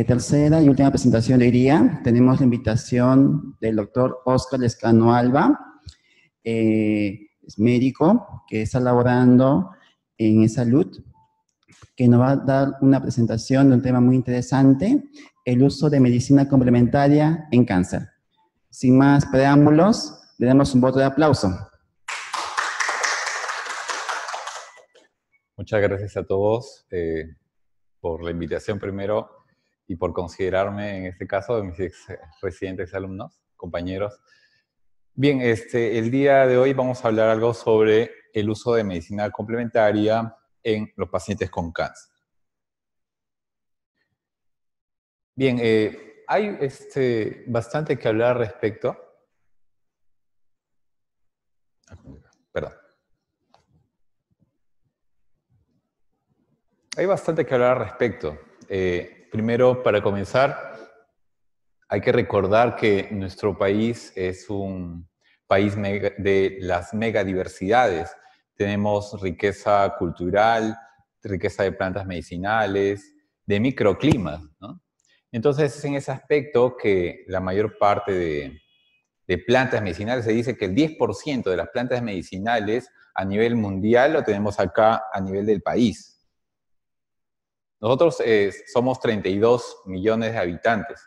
tercera y última presentación de hoy día, tenemos la invitación del doctor Óscar Lescano Alba, es médico que está laborando en salud, que nos va a dar una presentación de un tema muy interesante, el uso de medicina complementaria en cáncer. Sin más preámbulos, le damos un voto de aplauso. Muchas gracias a todos por la invitación primero y por considerarme, en este caso, de mis residentes alumnos, compañeros. Bien, el día de hoy vamos a hablar algo sobre el uso de medicina complementaria en los pacientes con cáncer. Bien, hay bastante que hablar al respecto. Perdón. Hay bastante que hablar al respecto. Primero, para comenzar, hay que recordar que nuestro país es un país de las megadiversidades. Tenemos riqueza cultural, riqueza de plantas medicinales, de microclimas, ¿no? Entonces, es en ese aspecto que la mayor parte de plantas medicinales, se dice que el 10% de las plantas medicinales a nivel mundial lo tenemos acá a nivel del país. Nosotros somos 32 millones de habitantes.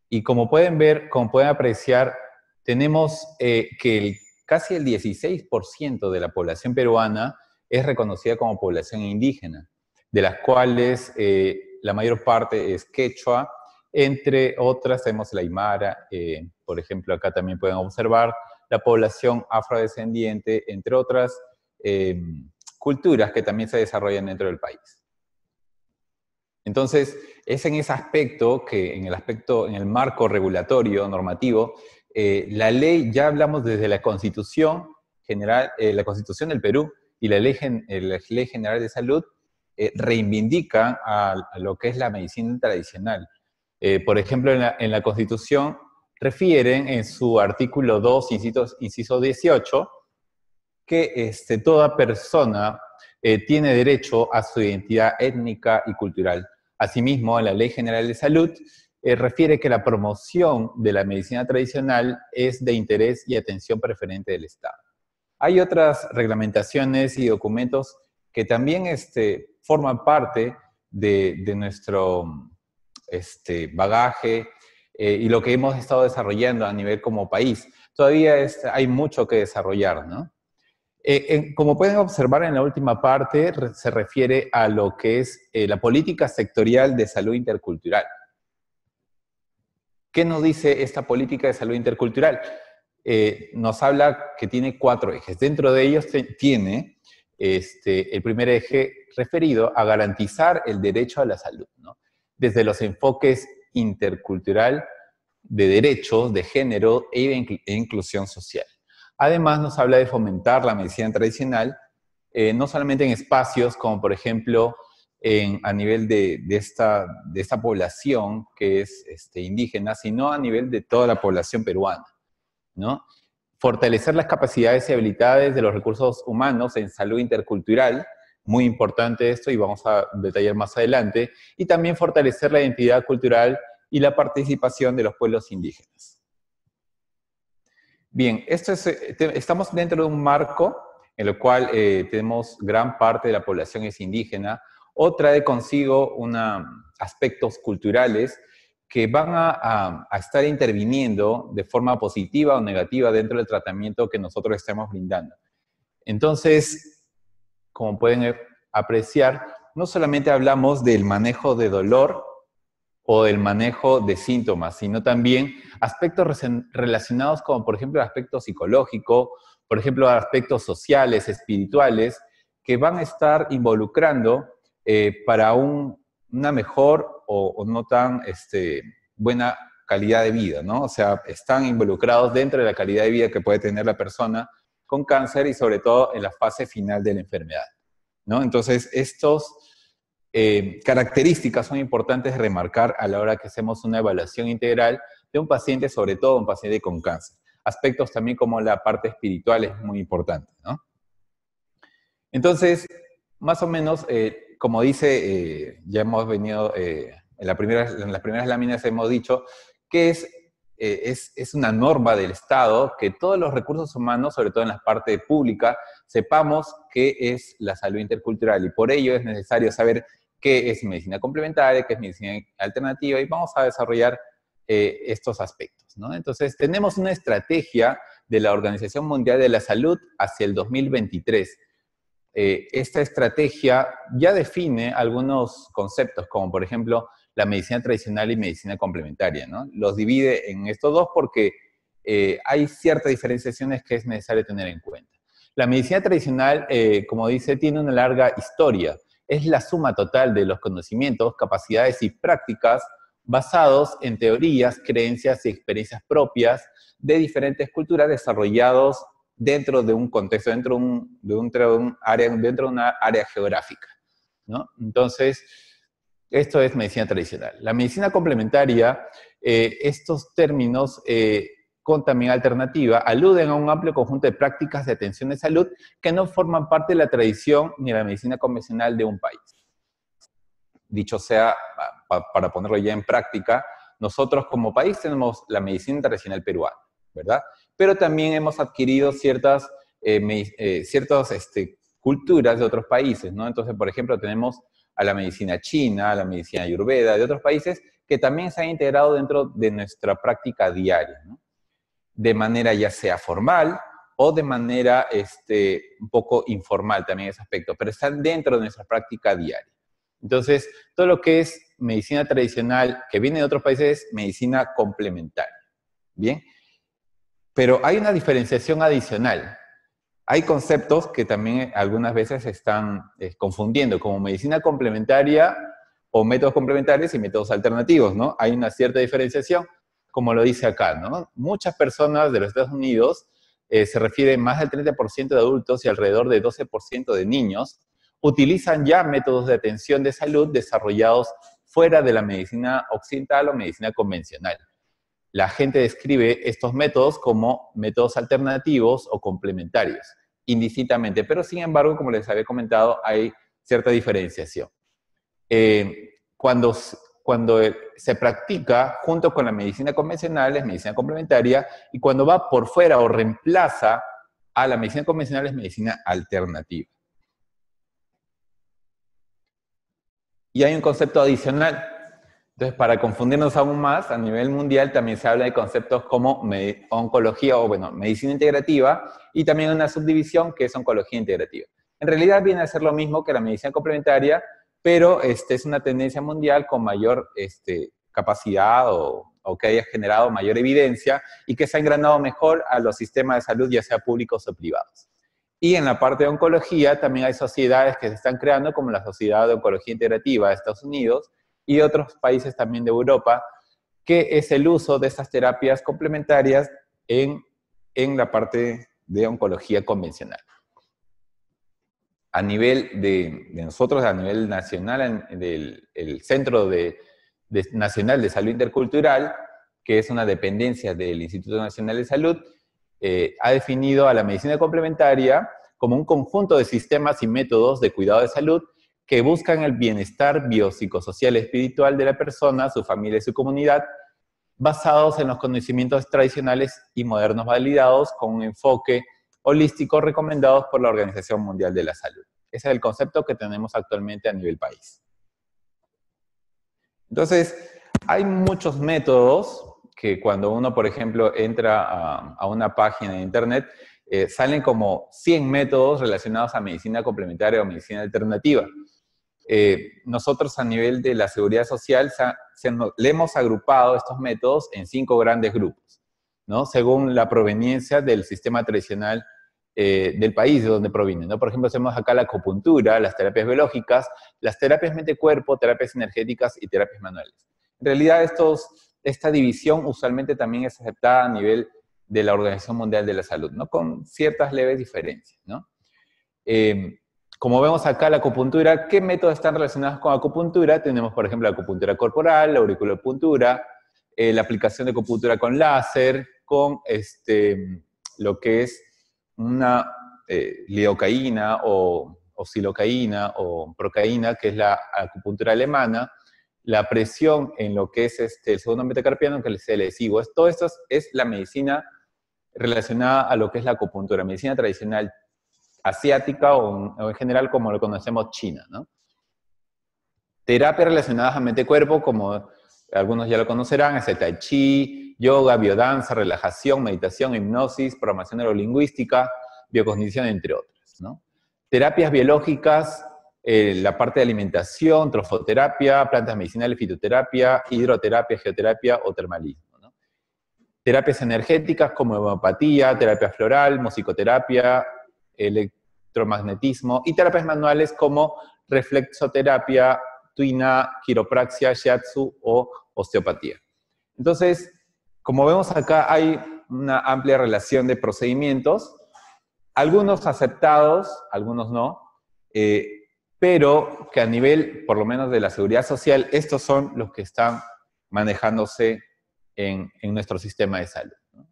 Y como pueden ver, como pueden apreciar, tenemos que casi el 16% de la población peruana es reconocida como población indígena, de las cuales la mayor parte es quechua, entre otras tenemos la aymara, por ejemplo, acá también pueden observar la población afrodescendiente, entre otras culturas que también se desarrollan dentro del país. Entonces, es en ese aspecto que, en el marco regulatorio, normativo, la ley, ya hablamos desde la Constitución General, la Constitución del Perú y la Ley General de Salud, reivindican a lo que es la medicina tradicional. Por ejemplo, en la Constitución refieren en su artículo 2, inciso 18, que toda persona tiene derecho a su identidad étnica y cultural. Asimismo, en la Ley General de Salud refiere que la promoción de la medicina tradicional es de interés y atención preferente del Estado. Hay otras reglamentaciones y documentos que también forman parte de nuestro bagaje y lo que hemos estado desarrollando a nivel como país. Todavía hay mucho que desarrollar, ¿no? Como pueden observar en la última parte, se refiere a lo que es la política sectorial de salud intercultural. ¿Qué nos dice esta política de salud intercultural? Nos habla que tiene 4 ejes. Dentro de ellos tiene el primer eje referido a garantizar el derecho a la salud, ¿no? Desde los enfoques intercultural, de derechos, de género e inclusión social. Además, nos habla de fomentar la medicina tradicional, no solamente en espacios como, por ejemplo, a nivel de esta población que es indígena, sino a nivel de toda la población peruana, ¿no? Fortalecer las capacidades y habilidades de los recursos humanos en salud intercultural, muy importante esto y vamos a detallar más adelante, y también fortalecer la identidad cultural y la participación de los pueblos indígenas. Bien, estamos dentro de un marco en el cual tenemos gran parte de la población es indígena, o trae consigo aspectos culturales que van a estar interviniendo de forma positiva o negativa dentro del tratamiento que nosotros estamos brindando. Entonces, como pueden apreciar, no solamente hablamos del manejo de dolor o del manejo de síntomas, sino también aspectos relacionados como, por ejemplo, el aspecto psicológico, por ejemplo, aspectos sociales, espirituales, que van a estar involucrando para una mejor o no tan buena calidad de vida, ¿no? O sea, están involucrados dentro de la calidad de vida que puede tener la persona con cáncer y sobre todo en la fase final de la enfermedad, ¿no? Entonces, estos características son importantes de remarcar a la hora que hacemos una evaluación integral de un paciente, sobre todo un paciente con cáncer. Aspectos también como la parte espiritual es muy importante, ¿no? Entonces, más o menos, como dice, ya hemos venido en las primeras láminas hemos dicho que es una norma del Estado que todos los recursos humanos, sobre todo en la parte pública, sepamos qué es la salud intercultural, y por ello es necesario saber qué es medicina complementaria, qué es medicina alternativa, y vamos a desarrollar estos aspectos, ¿no? Entonces, tenemos una estrategia de la Organización Mundial de la Salud hacia el 2023. Esta estrategia ya define algunos conceptos, como por ejemplo la medicina tradicional y medicina complementaria, ¿no? Los divide en estos dos porque hay ciertas diferenciaciones que es necesario tener en cuenta. La medicina tradicional, como dice, tiene una larga historia. Es la suma total de los conocimientos, capacidades y prácticas basados en teorías, creencias y experiencias propias de diferentes culturas desarrollados dentro de un contexto, dentro de una área geográfica, ¿no? Entonces, esto es medicina tradicional. La medicina complementaria, estos términos con también alternativa, aluden a un amplio conjunto de prácticas de atención de salud que no forman parte de la tradición ni de la medicina convencional de un país. Dicho sea, para ponerlo ya en práctica, nosotros como país tenemos la medicina tradicional peruana, ¿verdad? Pero también hemos adquirido ciertas culturas de otros países, ¿no? Entonces, por ejemplo, tenemos a la medicina china, a la medicina ayurveda de otros países que también se han integrado dentro de nuestra práctica diaria, ¿no? De manera ya sea formal o de manera un poco informal también ese aspecto, pero están dentro de nuestra práctica diaria. Entonces, todo lo que es medicina tradicional que viene de otros países es medicina complementaria, ¿bien? Pero hay una diferenciación adicional. Hay conceptos que también algunas veces se están confundiendo, como medicina complementaria o métodos complementarios y métodos alternativos, ¿no? Hay una cierta diferenciación, como lo dice acá, ¿no? Muchas personas de los Estados Unidos, se refiere más del 30% de adultos y alrededor de 12% de niños, utilizan ya métodos de atención de salud desarrollados fuera de la medicina occidental o medicina convencional. La gente describe estos métodos como métodos alternativos o complementarios, indistintamente, pero sin embargo, como les había comentado, hay cierta diferenciación. Cuando se practica junto con la medicina convencional es medicina complementaria, y cuando va por fuera o reemplaza a la medicina convencional es medicina alternativa. Y hay un concepto adicional. Entonces, para confundirnos aún más, a nivel mundial también se habla de conceptos como oncología o, bueno, medicina integrativa, y también una subdivisión que es oncología integrativa. En realidad viene a ser lo mismo que la medicina complementaria, pero es una tendencia mundial con mayor capacidad o que haya generado mayor evidencia y que se ha engranado mejor a los sistemas de salud, ya sea públicos o privados. Y en la parte de oncología también hay sociedades que se están creando, como la Sociedad de Oncología Integrativa de Estados Unidos, y otros países también de Europa, que es el uso de estas terapias complementarias en la parte de oncología convencional. A nivel de nosotros, a nivel nacional, el Centro Nacional de Salud Intercultural, que es una dependencia del Instituto Nacional de Salud, ha definido a la medicina complementaria como un conjunto de sistemas y métodos de cuidado de salud que buscan el bienestar biopsicosocial y espiritual de la persona, su familia y su comunidad, basados en los conocimientos tradicionales y modernos validados con un enfoque holístico recomendados por la Organización Mundial de la Salud. Ese es el concepto que tenemos actualmente a nivel país. Entonces, hay muchos métodos que cuando uno, por ejemplo, entra a una página de internet, salen como 100 métodos relacionados a medicina complementaria o medicina alternativa. Nosotros a nivel de la seguridad social le hemos agrupado estos métodos en 5 grandes grupos, ¿no? Según la proveniencia del sistema tradicional del país de donde proviene, ¿no? Por ejemplo, hacemos acá la acupuntura, las terapias biológicas, las terapias mente-cuerpo, terapias energéticas y terapias manuales. En realidad esta división usualmente también es aceptada a nivel de la Organización Mundial de la Salud, ¿no? Con ciertas leves diferencias, ¿no? Como vemos acá, la acupuntura, ¿qué métodos están relacionados con acupuntura? Tenemos, por ejemplo, la acupuntura corporal, la auriculopuntura, la aplicación de acupuntura con láser, con lo que es una lidocaína o silocaína o procaína, que es la acupuntura alemana, la presión en lo que es el segundo metacarpiano, que se les digo. Todo esto es la medicina relacionada a lo que es la acupuntura, medicina tradicional asiática o en general como lo conocemos China, ¿no? Terapias relacionadas a mente-cuerpo, como algunos ya lo conocerán, es el tai chi, yoga, biodanza, relajación, meditación, hipnosis, programación neurolingüística, biocognición, entre otras, ¿no? Terapias biológicas, la parte de alimentación, trofoterapia, plantas medicinales, fitoterapia, hidroterapia, geoterapia o termalismo, ¿no? Terapias energéticas como homeopatía, terapia floral, musicoterapia, electromagnetismo, y terapias manuales como reflexoterapia, tuina, quiropraxia, shiatsu o osteopatía. Entonces, como vemos acá, hay una amplia relación de procedimientos, algunos aceptados, algunos no, pero que a nivel, por lo menos de la seguridad social, estos son los que están manejándose en nuestro sistema de salud, ¿no?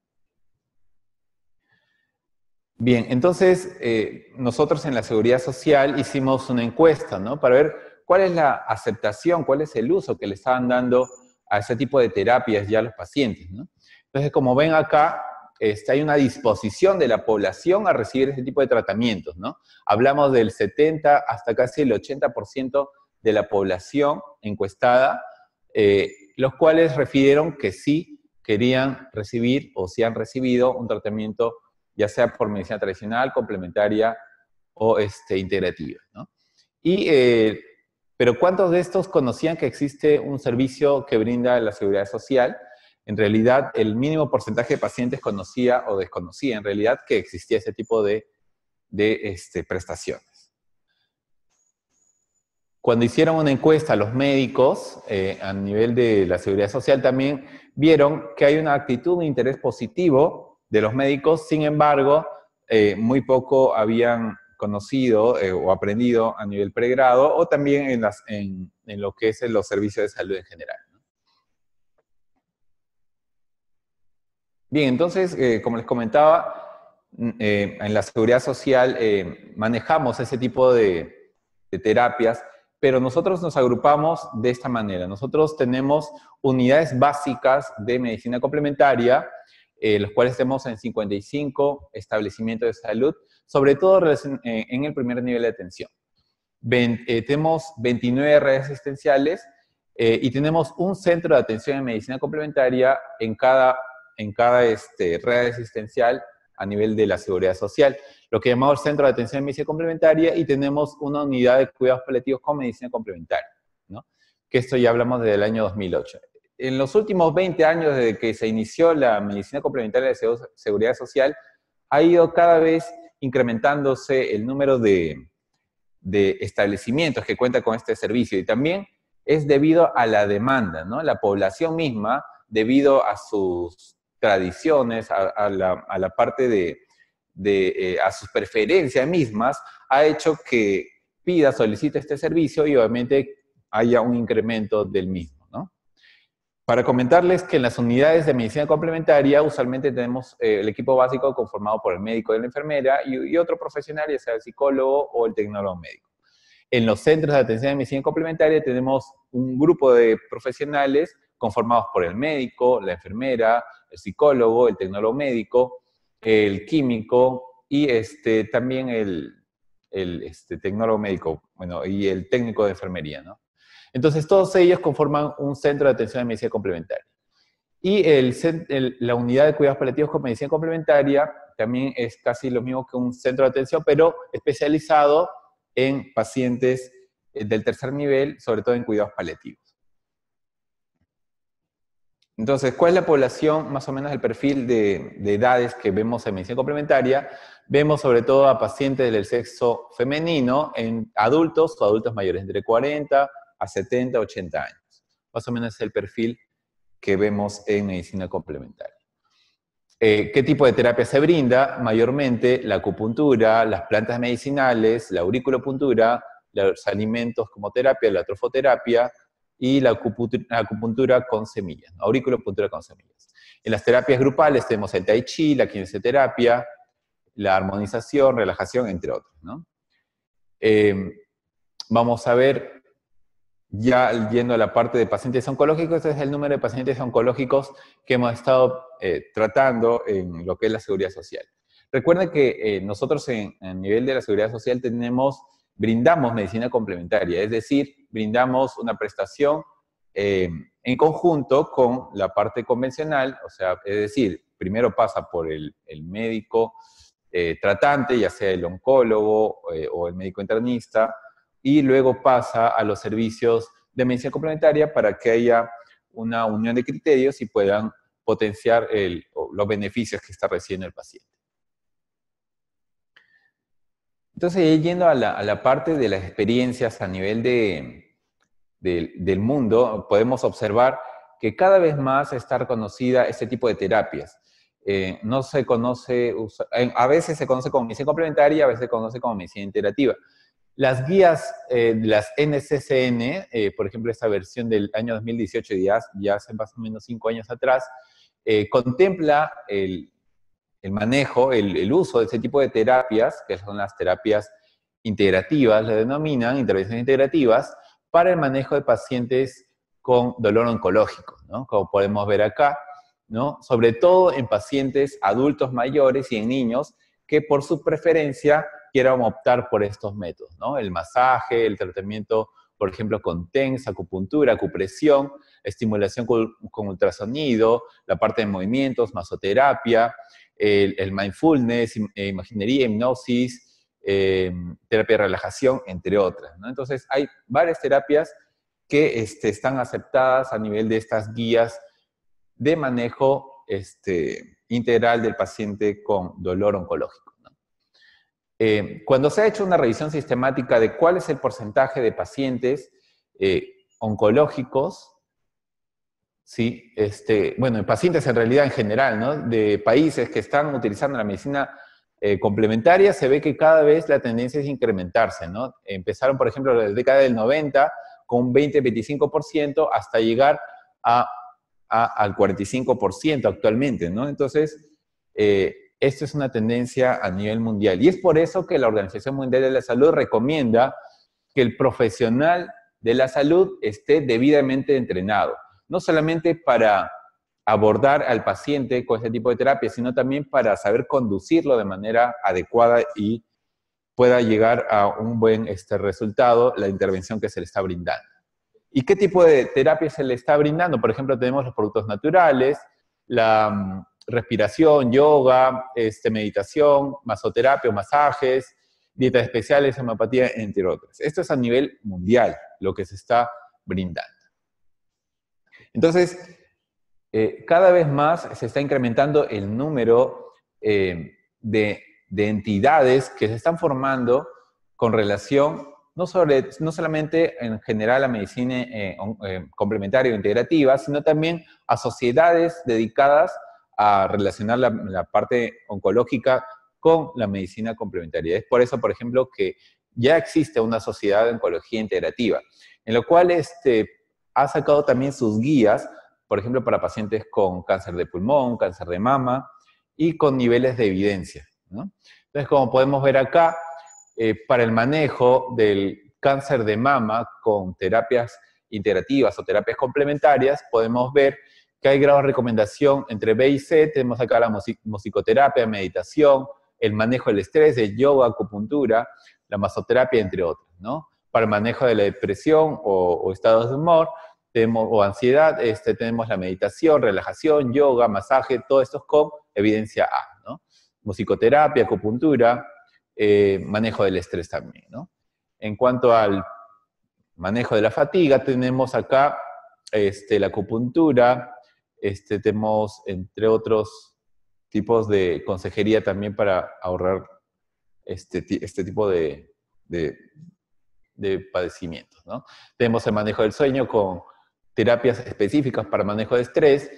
Bien, entonces, nosotros en la seguridad social hicimos una encuesta, ¿no? Para ver cuál es la aceptación, cuál es el uso que le estaban dando a ese tipo de terapias ya a los pacientes, ¿no? Entonces, como ven acá, hay una disposición de la población a recibir ese tipo de tratamientos, ¿no? Hablamos del 70 hasta casi el 80% de la población encuestada, los cuales refirieron que sí querían recibir o sí han recibido un tratamiento, ya sea por medicina tradicional, complementaria o integrativa, ¿no? Pero ¿cuántos de estos conocían que existe un servicio que brinda la seguridad social? En realidad, el mínimo porcentaje de pacientes conocía o desconocía en realidad que existía ese tipo de prestaciones. Cuando hicieron una encuesta a los médicos a nivel de la seguridad social, también vieron que hay una actitud de interés positivo de los médicos. Sin embargo, muy poco habían conocido o aprendido a nivel pregrado o también en lo que es los servicios de salud en general. Bien, entonces, como les comentaba, en la seguridad social manejamos ese tipo de terapias, pero nosotros nos agrupamos de esta manera. Nosotros tenemos unidades básicas de medicina complementaria, los cuales tenemos en 55 establecimientos de salud, sobre todo en el primer nivel de atención. Tenemos 29 redes asistenciales y tenemos un centro de atención en medicina complementaria en cada red asistencial a nivel de la seguridad social, lo que llamamos Centro de Atención en Medicina Complementaria, y tenemos una unidad de cuidados paliativos con medicina complementaria, ¿no? Que esto ya hablamos desde el año 2008. En los últimos 20 años, desde que se inició la medicina complementaria de seguridad social, ha ido cada vez incrementándose el número de establecimientos que cuentan con este servicio, y también es debido a la demanda, ¿no? La población misma, debido a sus tradiciones, a la parte a sus preferencias mismas, ha hecho que solicite este servicio y obviamente haya un incremento del mismo, ¿no? Para comentarles que en las unidades de medicina complementaria usualmente tenemos el equipo básico conformado por el médico y la enfermera y otro profesional, ya sea el psicólogo o el tecnólogo médico. En los centros de atención de medicina complementaria tenemos un grupo de profesionales conformados por el médico, la enfermera, el psicólogo, el tecnólogo médico, el químico y también el tecnólogo médico, bueno, y el técnico de enfermería, ¿no? Entonces, todos ellos conforman un centro de atención de medicina complementaria. Y la unidad de cuidados paliativos con medicina complementaria también es casi lo mismo que un centro de atención, pero especializado en pacientes del tercer nivel, sobre todo en cuidados paliativos. Entonces, ¿cuál es la población, más o menos el perfil de edades que vemos en medicina complementaria? Vemos sobre todo a pacientes del sexo femenino, en adultos o adultos mayores, entre 40 a 70, 80 años. Más o menos es el perfil que vemos en medicina complementaria. ¿Qué tipo de terapia se brinda? Mayormente la acupuntura, las plantas medicinales, la auriculopuntura, los alimentos como terapia, la trofoterapia, y la acupuntura con semillas, ¿no? Auriculopuntura con semillas. En las terapias grupales tenemos el tai chi, la kinesioterapia, la armonización, relajación, entre otros, ¿no? Vamos a ver ya yendo a la parte de pacientes oncológicos, este es el número de pacientes oncológicos que hemos estado tratando en lo que es la seguridad social. Recuerden que nosotros a nivel de la seguridad social brindamos medicina complementaria, es decir, brindamos una prestación en conjunto con la parte convencional, o sea, es decir, primero pasa por el médico tratante, ya sea el oncólogo o el médico internista, y luego pasa a los servicios de medicina complementaria para que haya una unión de criterios y puedan potenciar los beneficios que está recibiendo el paciente. Entonces, yendo a la parte de las experiencias a nivel del mundo, podemos observar que cada vez más está reconocida este tipo de terapias. No se conoce, a veces se conoce como medicina complementaria, a veces se conoce como medicina integrativa. Las guías de las NCCN, por ejemplo, esta versión del año 2018, ya hace más o menos 5 años atrás, contempla el manejo, el uso de ese tipo de terapias, que son las terapias integrativas, le denominan intervenciones integrativas, para el manejo de pacientes con dolor oncológico, ¿no? Como podemos ver acá, ¿no? Sobre todo en pacientes adultos mayores y en niños que por su preferencia quieran optar por estos métodos, ¿no? El masaje, el tratamiento, por ejemplo, con TENS, acupuntura, acupresión, estimulación con ultrasonido, la parte de movimientos, masoterapia, el mindfulness, imaginería, hipnosis, terapia de relajación, entre otras, ¿no? Entonces, hay varias terapias que están aceptadas a nivel de estas guías de manejo integral del paciente con dolor oncológico, ¿no? Cuando se ha hecho una revisión sistemática de cuál es el porcentaje de pacientes oncológicos, ¿sí? Bueno, pacientes en realidad en general, ¿no? De países que están utilizando la medicina complementaria, se ve que cada vez la tendencia es incrementarse, ¿no? Empezaron, por ejemplo, en la década del 90 con un 20-25% hasta llegar al 45% actualmente, ¿no? Entonces, esto es una tendencia a nivel mundial. Y es por eso que la Organización Mundial de la Salud recomienda que el profesional de la salud esté debidamente entrenado, no solamente para abordar al paciente con este tipo de terapia, sino también para saber conducirlo de manera adecuada y pueda llegar a un buen resultado la intervención que se le está brindando. ¿Y qué tipo de terapia se le está brindando? Por ejemplo, tenemos los productos naturales, la respiración, yoga, meditación, masoterapia o masajes, dietas especiales, homeopatía, entre otras. Esto es a nivel mundial, lo que se está brindando. Entonces, cada vez más se está incrementando el número de entidades que se están formando con relación, no solamente en general a medicina complementaria o integrativa, sino también a sociedades dedicadas a relacionar la parte oncológica con la medicina complementaria. Es por eso, por ejemplo, que ya existe una sociedad de oncología integrativa, en lo cual ha sacado también sus guías, por ejemplo, para pacientes con cáncer de pulmón, cáncer de mama, y con niveles de evidencia, ¿no? Entonces, como podemos ver acá, para el manejo del cáncer de mama con terapias integrativas o terapias complementarias, podemos ver que hay grados de recomendación entre B y C. Tenemos acá la musicoterapia, meditación, el manejo del estrés, el yoga, acupuntura, la masoterapia, entre otros, ¿no? Para el manejo de la depresión o estados de humor, o ansiedad, tenemos la meditación, relajación, yoga, masaje, todo esto es con evidencia A, ¿no? Musicoterapia, acupuntura, manejo del estrés también, ¿no? En cuanto al manejo de la fatiga, tenemos acá la acupuntura, tenemos entre otros tipos de consejería también para ahorrar este tipo de padecimientos, ¿no? Tenemos el manejo del sueño con terapias específicas para manejo de estrés,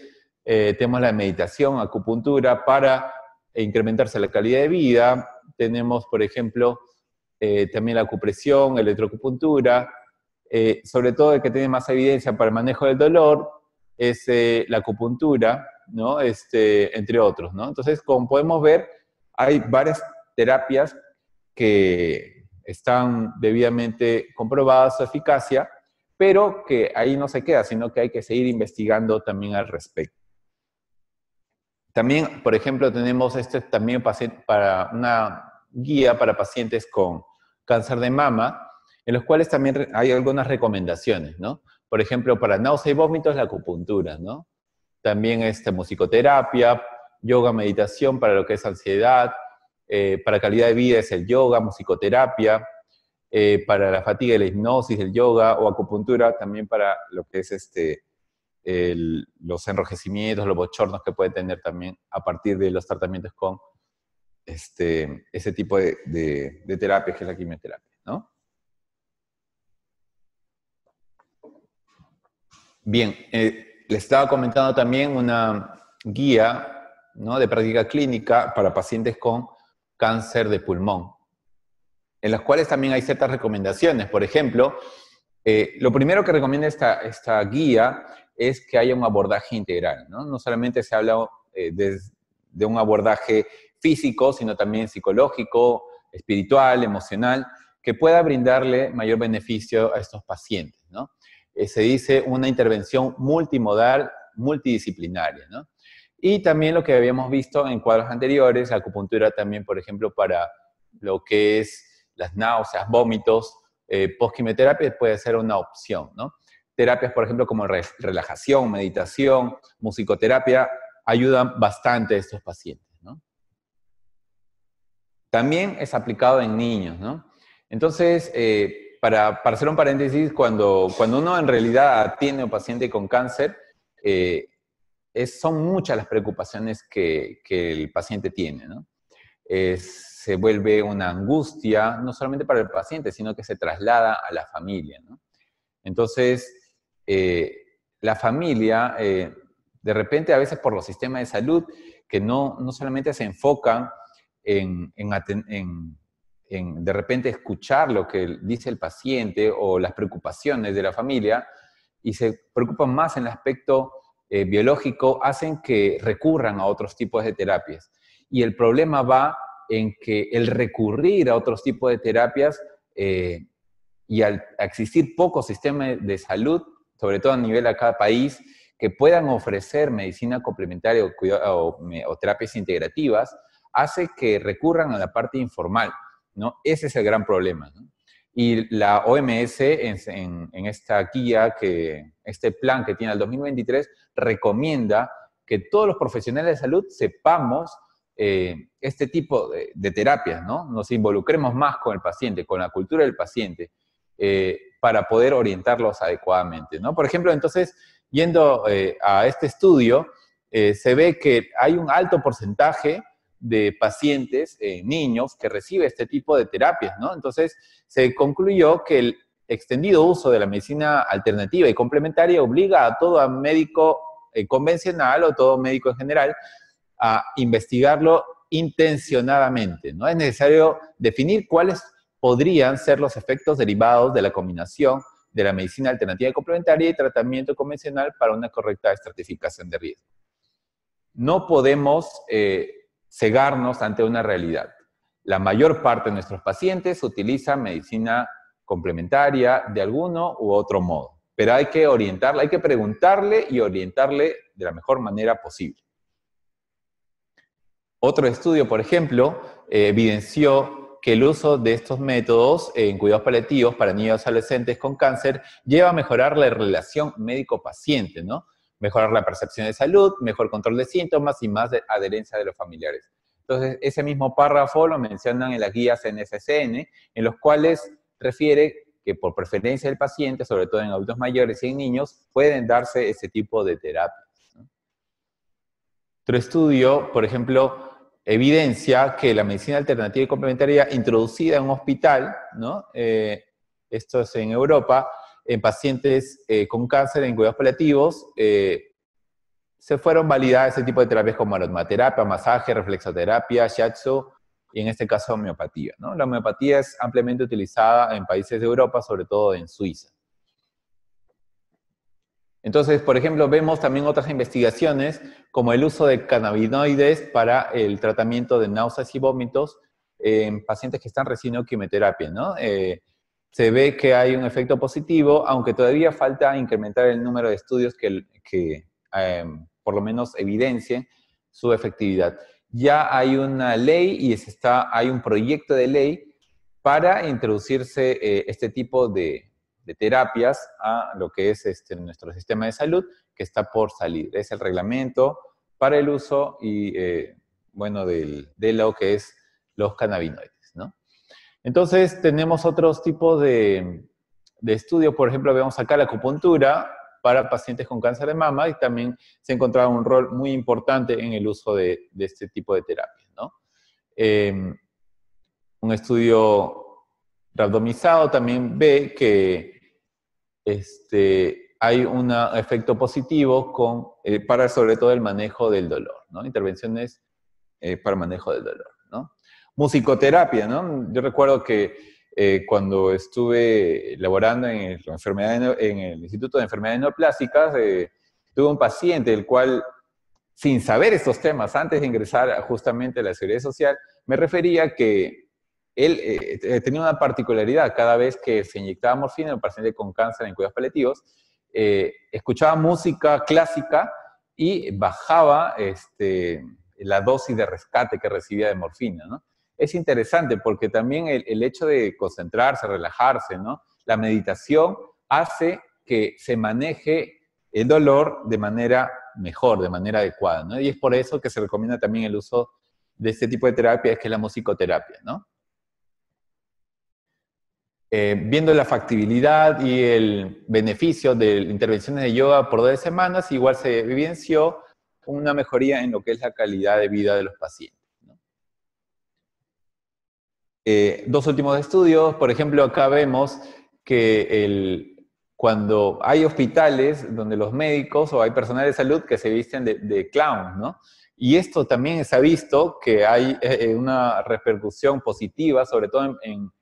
tenemos la meditación, acupuntura para incrementarse la calidad de vida, tenemos, por ejemplo, también la acupresión, electroacupuntura, sobre todo el que tiene más evidencia para el manejo del dolor es la acupuntura, ¿no? Entre otros, ¿no? Entonces, como podemos ver, hay varias terapias que están debidamente comprobadas su eficacia pero que ahí no se queda, sino que hay que seguir investigando también al respecto. También, por ejemplo, tenemos también para una guía para pacientes con cáncer de mama, en los cuales también hay algunas recomendaciones, ¿no? Por ejemplo, para náusea y vómitos, la acupuntura, ¿no? También musicoterapia, yoga, meditación para lo que es ansiedad, para calidad de vida es el yoga, musicoterapia, para la fatiga y la hipnosis, el yoga, o acupuntura también para lo que es los enrojecimientos, los bochornos que puede tener también a partir de los tratamientos con ese tipo de terapia, que es la quimioterapia, ¿no? Bien, les estaba comentando también una guía, ¿no?, de práctica clínica para pacientes con cáncer de pulmón, en las cuales también hay ciertas recomendaciones. Por ejemplo, lo primero que recomienda esta guía es que haya un abordaje integral, ¿no? No solamente se habla de un abordaje físico, sino también psicológico, espiritual, emocional, que pueda brindarle mayor beneficio a estos pacientes, ¿no? Se dice una intervención multimodal, multidisciplinaria, ¿no? Y también lo que habíamos visto en cuadros anteriores, la acupuntura también, por ejemplo, para lo que es las náuseas, vómitos, post-quimioterapia puede ser una opción, ¿no? Terapias, por ejemplo, como relajación, meditación, musicoterapia, ayudan bastante a estos pacientes, ¿no? También es aplicado en niños, ¿no? Entonces, para hacer un paréntesis, cuando uno en realidad atiende a un paciente con cáncer, son muchas las preocupaciones que el paciente tiene, ¿no? Se vuelve una angustia, no solamente para el paciente, sino que se traslada a la familia, ¿no? Entonces, la familia, de repente, a veces por los sistemas de salud, que no solamente se enfocan en de repente escuchar lo que dice el paciente o las preocupaciones de la familia, y se preocupan más en el aspecto biológico, hacen que recurran a otros tipos de terapias. Y el problema va en que el recurrir a otros tipos de terapias y al existir pocos sistemas de salud, sobre todo a nivel de cada país, que puedan ofrecer medicina complementaria o terapias integrativas, hace que recurran a la parte informal, ¿no? Ese es el gran problema, ¿no? Y la OMS, en esta guía, este plan que tiene el 2023, recomienda que todos los profesionales de salud sepamos este tipo de terapias, ¿no? Nos involucremos más con el paciente, con la cultura del paciente, para poder orientarlos adecuadamente, ¿no? Por ejemplo, entonces, yendo a este estudio, se ve que hay un alto porcentaje de pacientes, niños, que recibe este tipo de terapias, ¿no? Entonces, se concluyó que el extendido uso de la medicina alternativa y complementaria obliga a todo médico convencional o todo médico en general a investigarlo intencionadamente, ¿no? Es necesario definir cuáles podrían ser los efectos derivados de la combinación de la medicina alternativa y complementaria y tratamiento convencional para una correcta estratificación de riesgo. No podemos cegarnos ante una realidad. La mayor parte de nuestros pacientes utilizan medicina complementaria de alguno u otro modo, pero hay que orientarla, hay que preguntarle y orientarle de la mejor manera posible. Otro estudio, por ejemplo, evidenció que el uso de estos métodos en cuidados paliativos para niños y adolescentes con cáncer lleva a mejorar la relación médico-paciente, ¿no? Mejorar la percepción de salud, mejor control de síntomas y más adherencia de los familiares. Entonces, ese mismo párrafo lo mencionan en las guías NSCN, en los cuales refiere que por preferencia del paciente, sobre todo en adultos mayores y en niños, pueden darse ese tipo de terapias, ¿no? Otro estudio, por ejemplo, evidencia que la medicina alternativa y complementaria introducida en un hospital, ¿no? Esto es en Europa, en pacientes con cáncer en cuidados paliativos, se fueron validadas ese tipo de terapias como aromaterapia, masaje, reflexoterapia, shiatsu, y en este caso homeopatía, ¿no? La homeopatía es ampliamente utilizada en países de Europa, sobre todo en Suiza. Entonces, por ejemplo, vemos también otras investigaciones, como el uso de cannabinoides para el tratamiento de náuseas y vómitos en pacientes que están recibiendo quimioterapia, ¿no? se ve que hay un efecto positivo, aunque todavía falta incrementar el número de estudios que por lo menos evidencien su efectividad. Ya hay una ley y hay un proyecto de ley para introducirse este tipo de terapias a lo que es nuestro sistema de salud, que está por salir. Es el reglamento para el uso y, bueno, de lo que es los cannabinoides, ¿no? Entonces, tenemos otros tipos de estudios. Por ejemplo, vemos acá la acupuntura para pacientes con cáncer de mama, y también se encontraba un rol muy importante en el uso de este tipo de terapias, ¿no? Un estudio randomizado también ve que hay un efecto positivo para sobre todo el manejo del dolor, ¿no? Intervenciones para manejo del dolor, ¿no? Musicoterapia, ¿no? Yo recuerdo que cuando estuve laborando en el Instituto de Enfermedades Neoplásicas, tuve un paciente el cual, sin saber estos temas, antes de ingresar justamente a la Seguridad Social, me refería que él tenía una particularidad. Cada vez que se inyectaba morfina en un paciente con cáncer en cuidados paliativos, escuchaba música clásica y bajaba la dosis de rescate que recibía de morfina, ¿no? Es interesante porque también el hecho de concentrarse, relajarse, ¿no? La meditación hace que se maneje el dolor de manera mejor, de manera adecuada, ¿no? Y es por eso que se recomienda también el uso de este tipo de terapia, que es la musicoterapia, ¿no? Viendo la factibilidad y el beneficio de intervenciones de yoga por 2 semanas, igual se evidenció una mejoría en lo que es la calidad de vida de los pacientes, ¿no? 2 últimos estudios, por ejemplo, acá vemos que cuando hay hospitales donde los médicos o hay personal de salud que se visten de clown, ¿no? Y esto también se ha visto que hay una repercusión positiva, sobre todo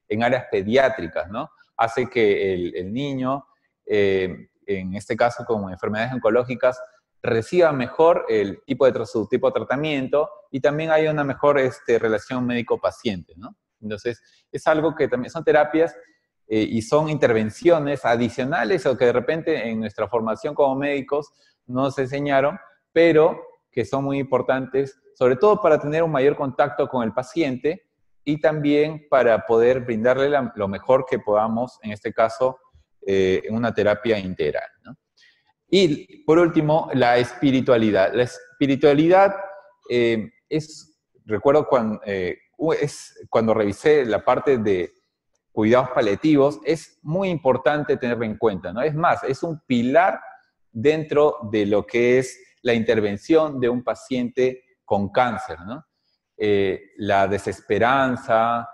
en áreas pediátricas, ¿no? Hace que el niño, en este caso con enfermedades oncológicas, reciba mejor su tipo de tratamiento, y también hay una mejor relación médico-paciente, ¿no? Entonces, es algo que también son terapias y son intervenciones adicionales o que de repente en nuestra formación como médicos nos enseñaron, pero que son muy importantes, sobre todo para tener un mayor contacto con el paciente y también para poder brindarle lo mejor que podamos, en este caso, en una terapia integral, ¿no? Y por último, la espiritualidad. La espiritualidad recuerdo cuando revisé la parte de cuidados paliativos, es muy importante tenerlo en cuenta, ¿no? Es más, es un pilar dentro de lo que es la intervención de un paciente con cáncer, ¿no? La desesperanza,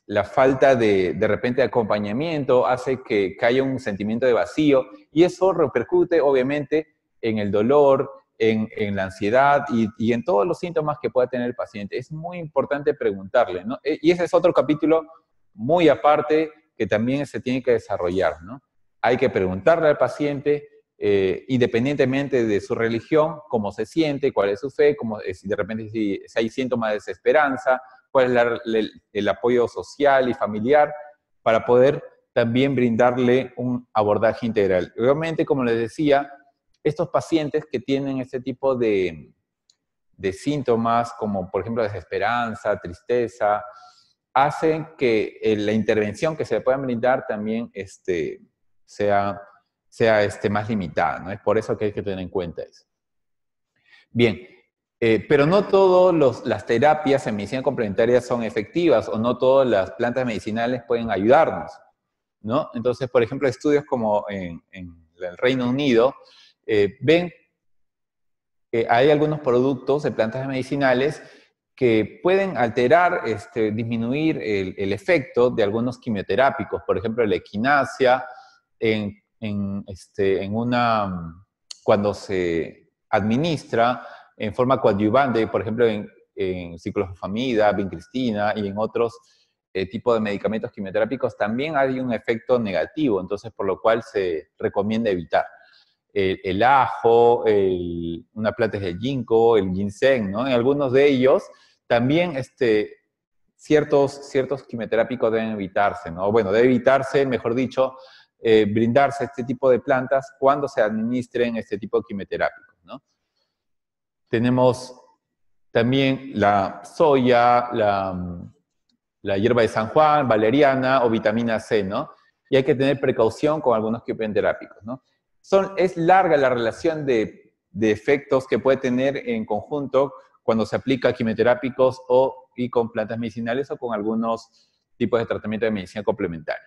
la falta de repente de acompañamiento hace que haya un sentimiento de vacío, y eso repercute obviamente en el dolor, en la ansiedad y en todos los síntomas que pueda tener el paciente. Es muy importante preguntarle, ¿no? Y ese es otro capítulo muy aparte que también se tiene que desarrollar, ¿no? Hay que preguntarle al paciente, independientemente de su religión, cómo se siente, cuál es su fe, de repente si hay síntomas de desesperanza, cuál es el apoyo social y familiar, para poder también brindarle un abordaje integral. Obviamente, como les decía, estos pacientes que tienen este tipo de síntomas, como por ejemplo desesperanza, tristeza, hacen que la intervención que se le puedan brindar también sea más limitada, ¿no? Es por eso que hay que tener en cuenta eso. Bien, pero no todas las terapias en medicina complementaria son efectivas, o no todas las plantas medicinales pueden ayudarnos, ¿no? Entonces, por ejemplo, estudios como en el Reino Unido ven que hay algunos productos de plantas medicinales que pueden alterar, disminuir el efecto de algunos quimioterápicos. Por ejemplo, la equinacia, cuando se administra en forma coadyuvante, por ejemplo, en ciclofosfamida, vincristina y en otros tipos de medicamentos quimioterápicos, también hay un efecto negativo, entonces por lo cual se recomienda evitar. El ajo, una planta es el ginkgo, el ginseng, ¿no? En algunos de ellos también ciertos quimioterápicos deben evitarse, ¿no? Bueno, debe evitarse, mejor dicho, brindarse este tipo de plantas cuando se administren este tipo de quimioterápicos, ¿no? Tenemos también la soya, la hierba de San Juan, valeriana o vitamina C, ¿no? Y hay que tener precaución con algunos quimioterápicos, ¿no? Es larga la relación de efectos que puede tener en conjunto cuando se aplica quimioterápicos y con plantas medicinales o con algunos tipos de tratamiento de medicina complementaria.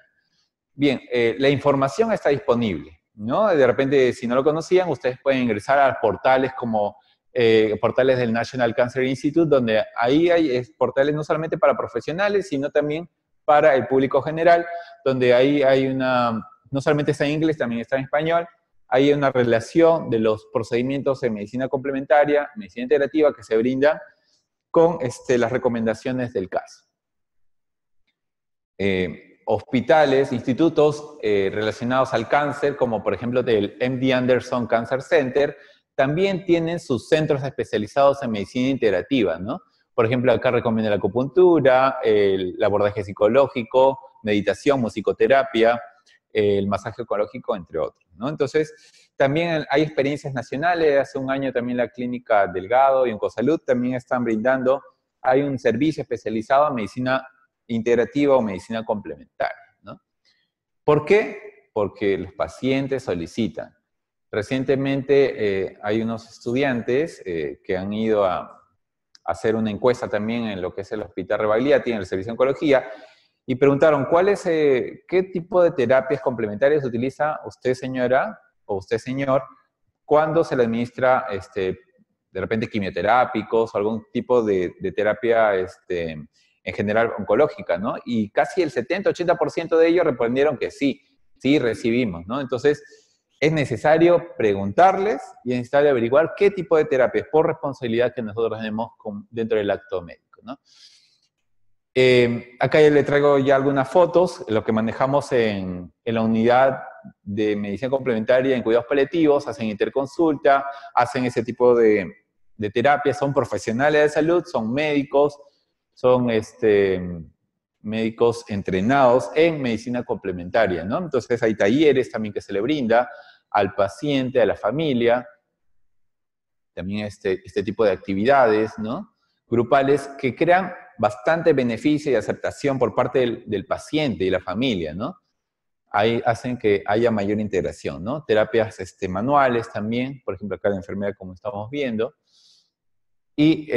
Bien, la información está disponible, ¿no? De repente, si no lo conocían, ustedes pueden ingresar a portales como portales del National Cancer Institute, donde ahí hay portales no solamente para profesionales, sino también para el público general, donde ahí hay no solamente está en inglés, también está en español, hay una relación de los procedimientos en medicina complementaria, medicina integrativa, que se brindan con las recomendaciones del caso. Hospitales, institutos relacionados al cáncer, como por ejemplo el MD Anderson Cancer Center, también tienen sus centros especializados en medicina integrativa, ¿no? Por ejemplo, acá recomienda la acupuntura, el abordaje psicológico, meditación, musicoterapia, el masaje ecológico, entre otros, ¿no? Entonces, también hay experiencias nacionales. Hace un año también la Clínica Delgado y Oncosalud también están brindando, hay un servicio especializado en medicina integrativa o medicina complementaria, ¿no? ¿Por qué? Porque los pacientes solicitan. Recientemente hay unos estudiantes que han ido a hacer una encuesta también en lo que es el Hospital Rebagliati, en el Servicio de Oncología, y preguntaron, ¿qué tipo de terapias complementarias utiliza usted, señora, o usted, señor, cuando se le administra, de repente, quimioterápicos o algún tipo de terapia, en general, oncológica, ¿no? Y casi el 70-80% de ellos respondieron que sí recibimos, ¿no? Entonces, es necesario preguntarles y es necesario averiguar qué tipo de terapias, por responsabilidad que nosotros tenemos dentro del acto médico, ¿no? Acá ya le traigo ya algunas fotos, lo que manejamos en la unidad de medicina complementaria en cuidados paliativos, hacen interconsulta, hacen ese tipo de terapias, son profesionales de salud, son médicos, son médicos entrenados en medicina complementaria, ¿no? Entonces hay talleres también que se le brinda al paciente, a la familia, también este tipo de actividades, ¿no? Grupales que crean bastante beneficio y aceptación por parte del paciente y la familia, ¿no? Ahí hacen que haya mayor integración, ¿no? Terapias manuales también, por ejemplo, acá la enfermedad como estamos viendo, y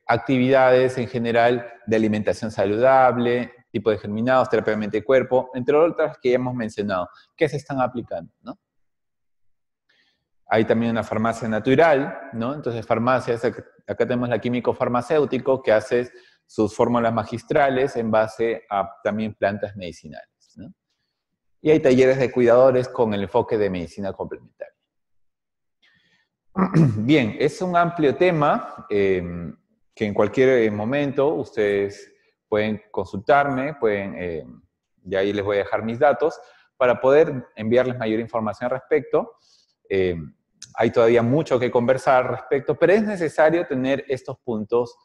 actividades en general de alimentación saludable, tipo de germinados, terapia de mente y cuerpo, entre otras que ya hemos mencionado, que se están aplicando, ¿no? Hay también una farmacia natural, ¿no? Entonces, farmacias, acá tenemos la químico farmacéutico que hace sus fórmulas magistrales en base a también plantas medicinales, ¿no? Y hay talleres de cuidadores con el enfoque de medicina complementaria. Bien, es un amplio tema que en cualquier momento ustedes pueden consultarme, y ahí les voy a dejar mis datos, para poder enviarles mayor información al respecto. Hay todavía mucho que conversar al respecto, pero es necesario tener estos puntos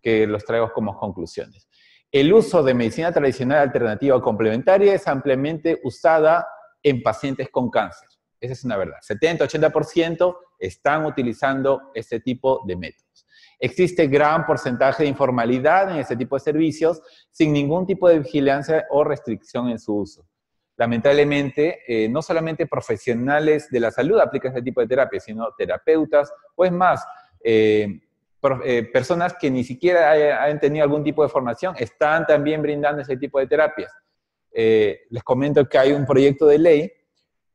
que los traigo como conclusiones. El uso de medicina tradicional alternativa o complementaria es ampliamente usada en pacientes con cáncer. Esa es una verdad. 70-80% están utilizando este tipo de métodos. Existe gran porcentaje de informalidad en este tipo de servicios sin ningún tipo de vigilancia o restricción en su uso. Lamentablemente, no solamente profesionales de la salud aplican este tipo de terapia, sino terapeutas, o es más, personas que ni siquiera hayan tenido algún tipo de formación, están también brindando ese tipo de terapias. Les comento que hay un proyecto de ley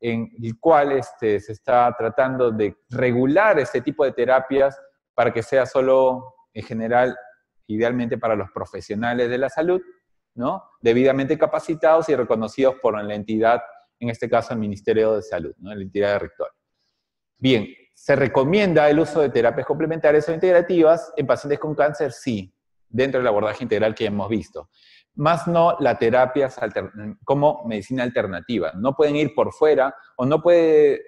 en el cual se está tratando de regular este tipo de terapias para que sea solo, en general, idealmente para los profesionales de la salud, ¿no? Debidamente capacitados y reconocidos por la entidad, en este caso el Ministerio de Salud, ¿no? La entidad rectora. Bien, ¿se recomienda el uso de terapias complementarias o integrativas en pacientes con cáncer? Sí, dentro del abordaje integral que hemos visto. Más no las terapias como medicina alternativa. No pueden ir por fuera o no puede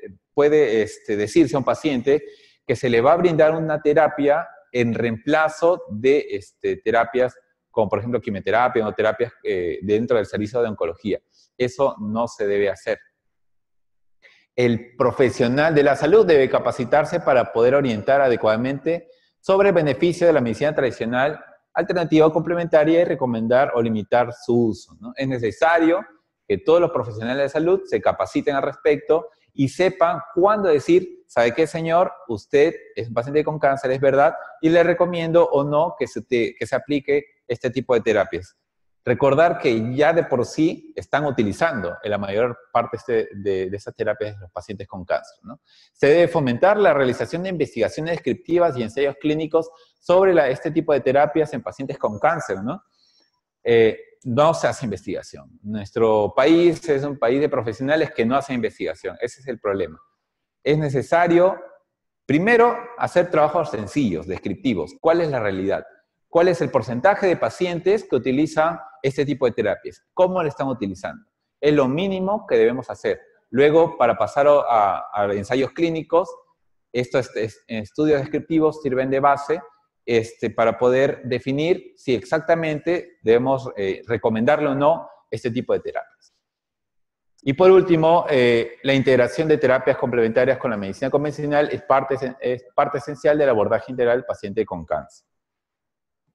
decirse a un paciente que se le va a brindar una terapia en reemplazo de terapias como por ejemplo quimioterapia o terapias dentro del servicio de oncología. Eso no se debe hacer. El profesional de la salud debe capacitarse para poder orientar adecuadamente sobre el beneficio de la medicina tradicional, alternativa o complementaria y recomendar o limitar su uso, ¿no? Es necesario que todos los profesionales de salud se capaciten al respecto y sepan cuándo decir, ¿sabe qué, señor? Usted es un paciente con cáncer, es verdad, y le recomiendo o no que se aplique este tipo de terapias. Recordar que ya de por sí están utilizando en la mayor parte de esas terapias los pacientes con cáncer, ¿no? Se debe fomentar la realización de investigaciones descriptivas y ensayos clínicos sobre este tipo de terapias en pacientes con cáncer, ¿no? No se hace investigación. Nuestro país es un país de profesionales que no hacen investigación. Ese es el problema. Es necesario, primero, hacer trabajos sencillos, descriptivos. ¿Cuál es la realidad? ¿Cuál es el porcentaje de pacientes que utilizan este tipo de terapias? ¿Cómo lo están utilizando? Es lo mínimo que debemos hacer. Luego, para pasar a ensayos clínicos, estos estudios descriptivos sirven de base para poder definir si exactamente debemos recomendarle o no este tipo de terapias. Y por último, la integración de terapias complementarias con la medicina convencional es parte esencial del abordaje integral del paciente con cáncer,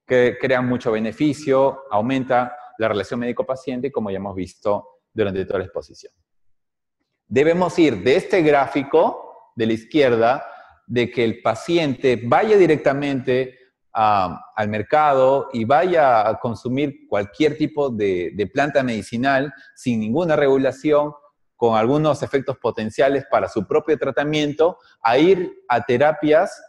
que crea mucho beneficio, aumenta la relación médico-paciente, como ya hemos visto durante toda la exposición. Debemos ir de este gráfico de la izquierda, de que el paciente vaya directamente al mercado y vaya a consumir cualquier tipo de planta medicinal sin ninguna regulación, con algunos efectos potenciales para su propio tratamiento, a ir a terapias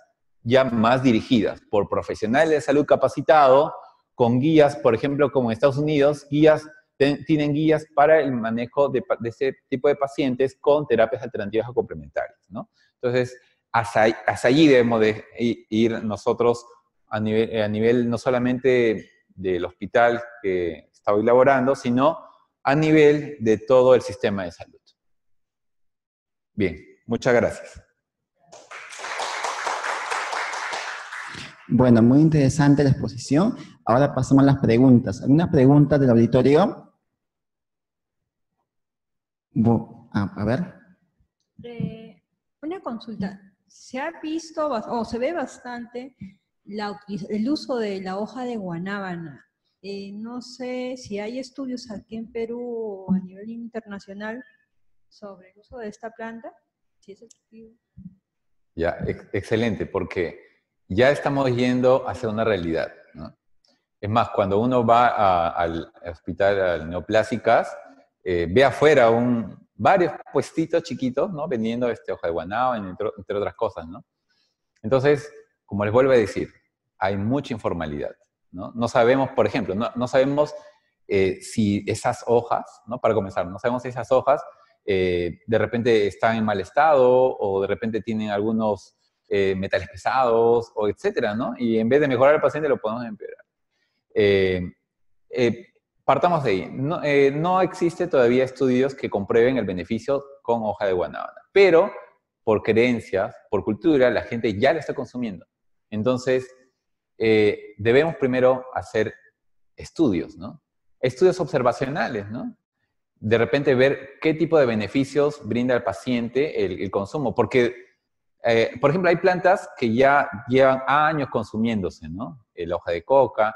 ya más dirigidas por profesionales de salud capacitados, con guías, por ejemplo, como en Estados Unidos, tienen guías para el manejo de ese tipo de pacientes con terapias alternativas o complementarias, ¿no? Entonces, hasta allí debemos de ir nosotros a nivel no solamente del hospital que está hoy laborando, sino a nivel de todo el sistema de salud. Bien, muchas gracias. Bueno, muy interesante la exposición. Ahora pasamos a las preguntas. ¿Alguna pregunta del auditorio? A ver. Una consulta. Se ha visto, o se ve bastante, el uso de la hoja de guanábana. No sé si hay estudios aquí en Perú o a nivel internacional sobre el uso de esta planta. Si es efectivo. Ya, excelente, porque ya estamos yendo hacia una realidad, ¿no? Es más, cuando uno va al hospital, al Neoplásicas, ve afuera varios puestitos chiquitos, ¿no? Vendiendo hoja de guanábana, entre otras cosas, ¿no? Entonces, como les vuelvo a decir, hay mucha informalidad, ¿no? No sabemos, por ejemplo, no sabemos si esas hojas, ¿no? Para comenzar, no sabemos si esas hojas de repente están en mal estado o de repente tienen algunos metales pesados o etcétera, ¿no? Y en vez de mejorar al paciente lo podemos empeorar. Partamos de ahí. No existe todavía estudios que comprueben el beneficio con hoja de guanábana, pero por creencias, por cultura, la gente ya la está consumiendo. Entonces, debemos primero hacer estudios, ¿no? Estudios observacionales, ¿no? De repente ver qué tipo de beneficios brinda al paciente el consumo, porque, por ejemplo, hay plantas que ya llevan años consumiéndose, ¿no? La hoja de coca,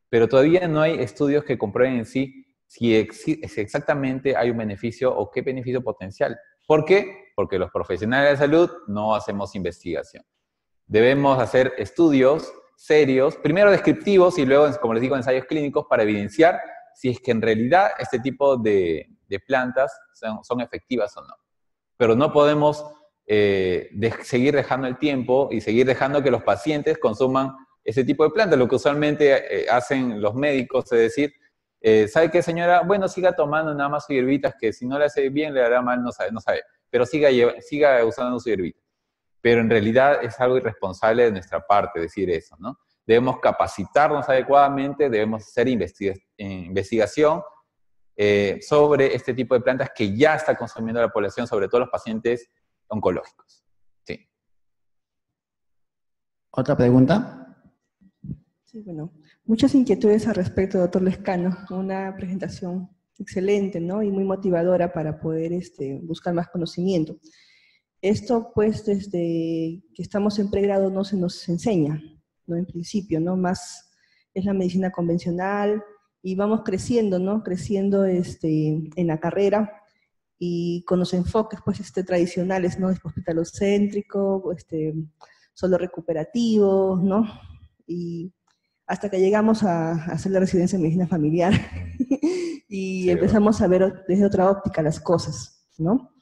pero todavía no hay estudios que comprueben en sí si exactamente hay un beneficio o qué beneficio potencial. ¿Por qué? Porque los profesionales de salud no hacemos investigación. Debemos hacer estudios serios, primero descriptivos y luego, como les digo, ensayos clínicos para evidenciar si es que en realidad este tipo de plantas son efectivas o no. Pero no podemos seguir dejando el tiempo y seguir dejando que los pacientes consuman ese tipo de plantas. Lo que usualmente hacen los médicos es decir, ¿sabe qué, señora? Bueno, siga tomando nada más sus hierbitas, que si no le hace bien, le hará mal, no sabe. Pero siga usando su hierbita. Pero en realidad es algo irresponsable de nuestra parte decir eso, ¿no? Debemos capacitarnos adecuadamente, debemos hacer investigación sobre este tipo de plantas que ya está consumiendo la población, sobre todo los pacientes oncológicos. Sí. ¿Otra pregunta? Sí, bueno, muchas inquietudes al respecto, doctor Lescano. Una presentación excelente, ¿no? Y muy motivadora para poder buscar más conocimiento. Esto, pues, desde que estamos en pregrado no se nos enseña, ¿no? En principio, ¿no? Más es la medicina convencional y vamos creciendo, ¿no? Creciendo en la carrera y con los enfoques, pues, tradicionales, ¿no? Hospitalocéntrico, solo recuperativo, ¿no? Y hasta que llegamos a hacer la residencia en medicina familiar y Sí, empezamos a ver desde otra óptica las cosas, ¿no?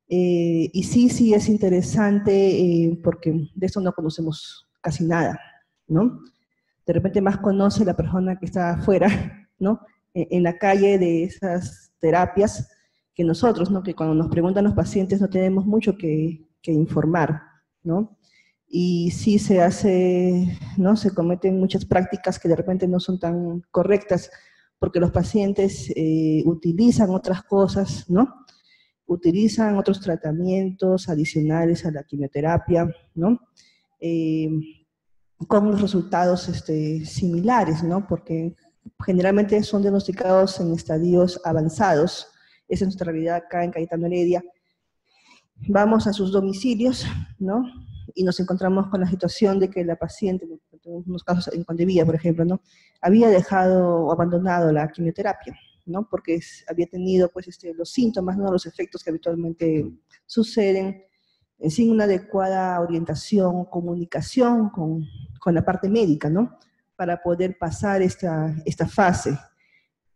Y sí es interesante porque de eso no conocemos casi nada, ¿no? De repente más conoce la persona que está afuera, ¿no? En la calle de esas terapias que nosotros, ¿no? Que cuando nos preguntan los pacientes no tenemos mucho que informar, ¿no? Y sí se hace, ¿no? Se cometen muchas prácticas que de repente no son tan correctas porque los pacientes utilizan otras cosas, ¿no? Utilizan otros tratamientos adicionales a la quimioterapia, ¿no? Con los resultados similares, ¿no? Porque generalmente son diagnosticados en estadios avanzados. Esa es nuestra realidad acá en Cayetano Heredia. Vamos a sus domicilios, ¿no? Y nos encontramos con la situación de que la paciente, en unos casos en Condevilla, por ejemplo, ¿no? Había dejado o abandonado la quimioterapia, ¿no? Porque había tenido, pues, los síntomas, ¿no? Los efectos que habitualmente suceden, sin una adecuada orientación, comunicación con la parte médica, ¿no? Para poder pasar esta fase.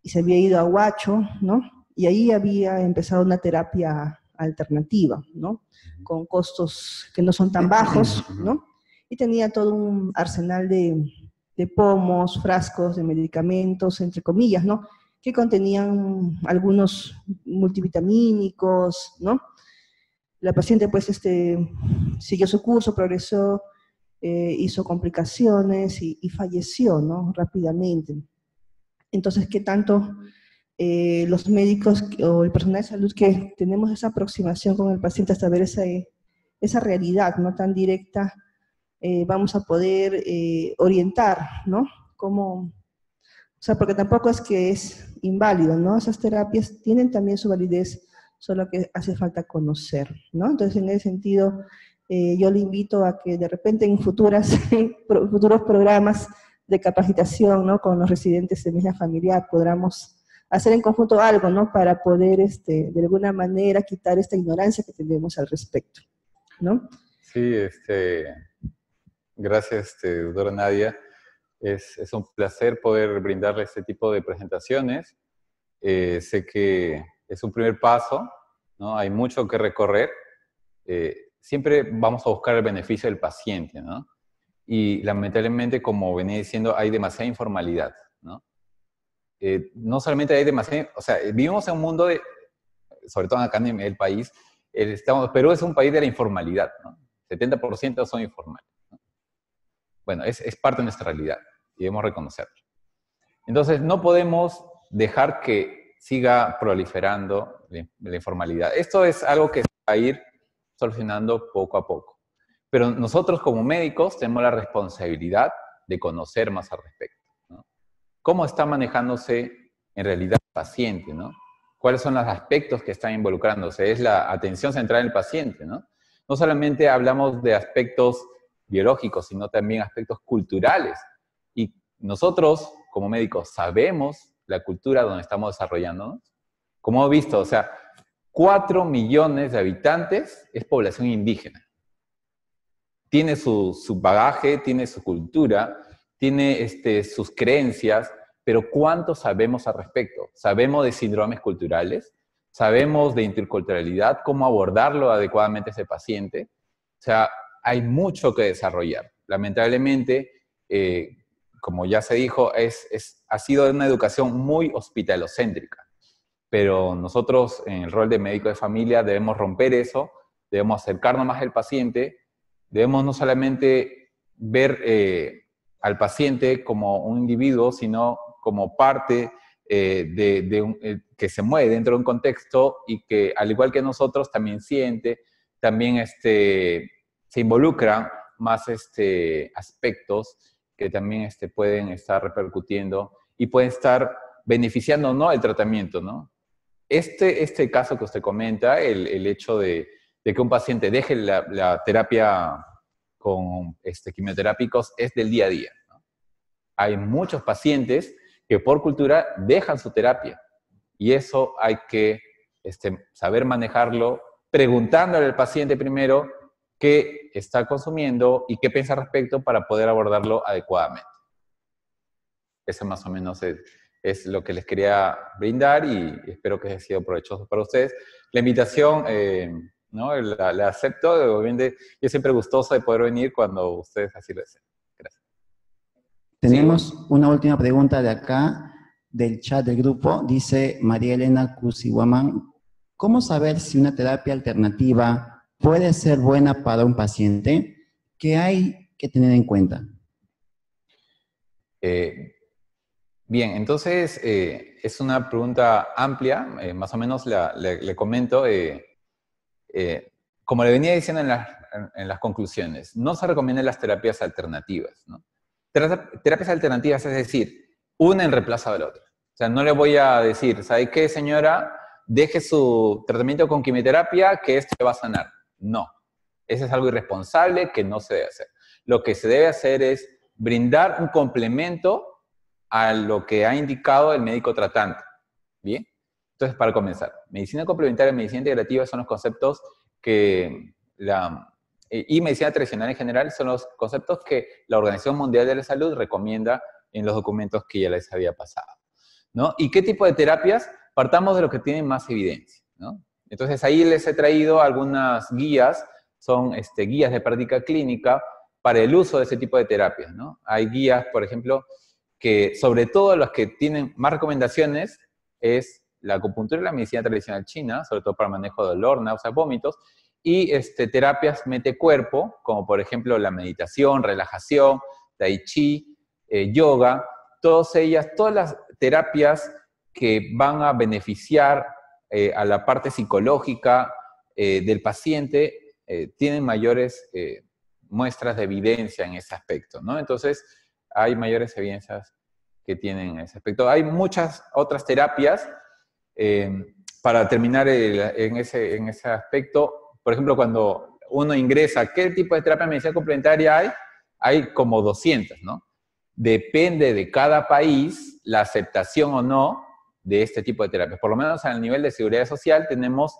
Y se había ido a Huacho, ¿no? Y ahí había empezado una terapia alternativa, ¿no? Con costos que no son tan bajos, ¿no? Y tenía todo un arsenal de pomos, frascos de medicamentos, entre comillas, ¿no? Que contenían algunos multivitamínicos, ¿no? La paciente, pues, siguió su curso, progresó, hizo complicaciones y falleció, ¿no? Rápidamente. Entonces, ¿qué tanto los médicos o el personal de salud que tenemos esa aproximación con el paciente hasta ver esa realidad, ¿no? Tan directa, vamos a poder orientar, ¿no? Cómo, o sea, porque tampoco es que es inválido, ¿no? Esas terapias tienen también su validez, solo que hace falta conocer, ¿no? Entonces, en ese sentido, yo le invito a que de repente en futuros programas de capacitación, ¿no? Con los residentes de medicina familiar podamos hacer en conjunto algo, ¿no? Para poder, de alguna manera, quitar esta ignorancia que tenemos al respecto, ¿no? Sí, gracias, doctora Nadia. Es un placer poder brindarle este tipo de presentaciones. Sé que es un primer paso, ¿no? Hay mucho que recorrer. Siempre vamos a buscar el beneficio del paciente, ¿no? Y lamentablemente, como venía diciendo, hay demasiada informalidad, ¿no? No solamente hay demasiada, o sea, vivimos en un mundo de, sobre todo acá en el país, Perú es un país de la informalidad, ¿no? 70% son informales, ¿no? Bueno, es parte de nuestra realidad y debemos reconocerlo. Entonces, no podemos dejar que siga proliferando la informalidad. Esto es algo que se va a ir solucionando poco a poco. Pero nosotros como médicos tenemos la responsabilidad de conocer más al respecto, ¿no? ¿Cómo está manejándose en realidad el paciente, ¿no? ¿Cuáles son los aspectos que están involucrándose? Es la atención central en el paciente, ¿no? No solamente hablamos de aspectos biológicos, sino también aspectos culturales. Y nosotros, como médicos, sabemos la cultura donde estamos desarrollándonos. Como he visto, o sea, 4 millones de habitantes es población indígena. Tiene su bagaje, tiene su cultura, tiene sus creencias, pero ¿cuánto sabemos al respecto? ¿Sabemos de síndromes culturales? ¿Sabemos de interculturalidad? ¿Cómo abordarlo adecuadamente a ese paciente? O sea, hay mucho que desarrollar. Lamentablemente, como ya se dijo, ha sido una educación muy hospitalocéntrica. Pero nosotros, en el rol de médico de familia, debemos romper eso, debemos acercarnos más al paciente, debemos no solamente ver al paciente como un individuo, sino como parte que se mueve dentro de un contexto y que, al igual que nosotros, también siente, también se involucran más aspectos que también pueden estar repercutiendo y pueden estar beneficiando o no el tratamiento, ¿no? Este caso que usted comenta, el hecho de que un paciente deje la terapia con quimioterápicos es del día a día, ¿no? Hay muchos pacientes que por cultura dejan su terapia y eso hay que saber manejarlo preguntándole al paciente primero qué está consumiendo y qué piensa al respecto para poder abordarlo adecuadamente. Eso más o menos es lo que les quería brindar y espero que haya sido provechoso para ustedes. La invitación, ¿no? la acepto, obviamente yo siempre gustoso de poder venir cuando ustedes así lo deseen. Gracias. Tenemos una última pregunta de acá, del chat del grupo. Dice María Elena Cusihuamán, ¿cómo saber si una terapia alternativa puede ser buena para un paciente? ¿Qué hay que tener en cuenta? Bien, entonces es una pregunta amplia, más o menos le comento, como le venía diciendo en las conclusiones, no se recomiendan las terapias alternativas, ¿no? Terapias alternativas, es decir, una en reemplazo de la otra. O sea, no le voy a decir, ¿sabe qué, señora? Deje su tratamiento con quimioterapia, que esto le va a sanar. No, eso es algo irresponsable que no se debe hacer. Lo que se debe hacer es brindar un complemento a lo que ha indicado el médico tratante. ¿Bien? Entonces, para comenzar, medicina complementaria y medicina integrativa son los conceptos que y medicina tradicional en general son los conceptos que la Organización Mundial de la Salud recomienda en los documentos que ya les había pasado, ¿no? ¿Y qué tipo de terapias? Partamos de lo que tienen más evidencia, ¿no? Entonces, ahí les he traído algunas guías, son guías de práctica clínica para el uso de ese tipo de terapias, ¿no? Hay guías, por ejemplo, que sobre todo las que tienen más recomendaciones es la acupuntura y la medicina tradicional china, sobre todo para manejo de dolor, náuseas, vómitos, y terapias mente-cuerpo, como por ejemplo la meditación, relajación, tai chi, yoga, todas las terapias que van a beneficiar a la parte psicológica del paciente, tienen mayores muestras de evidencia en ese aspecto, ¿no? Entonces, hay mayores evidencias que tienen ese aspecto. Hay muchas otras terapias, para terminar en ese aspecto. Por ejemplo, cuando uno ingresa, ¿qué tipo de terapia de medicina complementaria hay? Hay como 200, ¿no? Depende de cada país la aceptación o no de este tipo de terapias. Por lo menos a nivel de seguridad social tenemos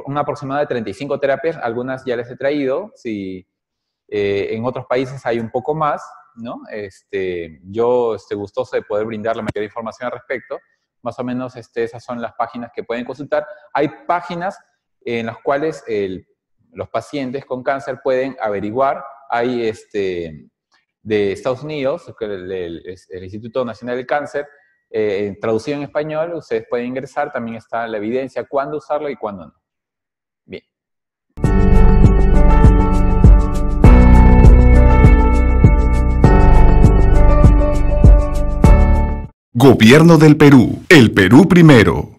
un aproximado de 35 terapias, algunas ya les he traído, si en otros países hay un poco más, ¿no? Yo gustoso de poder brindar la mayor información al respecto. Más o menos esas son las páginas que pueden consultar. Hay páginas en las cuales los pacientes con cáncer pueden averiguar. Hay de Estados Unidos, el Instituto Nacional del Cáncer, traducido en español, ustedes pueden ingresar, también está la evidencia, cuándo usarlo y cuándo no. Bien. Gobierno del Perú. El Perú primero.